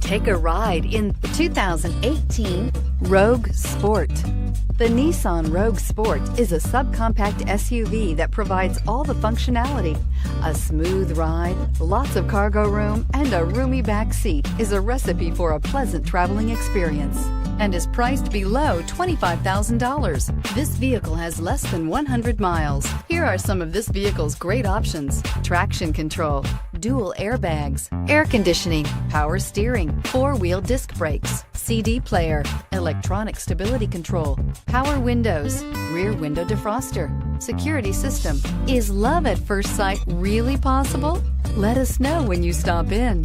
Take a ride in the 2018 Rogue Sport. The Nissan Rogue Sport is a subcompact SUV that provides all the functionality. A smooth ride, lots of cargo room, and a roomy back seat is a recipe for a pleasant traveling experience and is priced below $25,000. This vehicle has less than 100 miles. Here are some of this vehicle's great options: traction control, dual airbags, air conditioning, power steering, four-wheel disc brakes, CD player, electronic stability control, power windows, rear window defroster, security system. Is love at first sight really possible? Let us know when you stop in.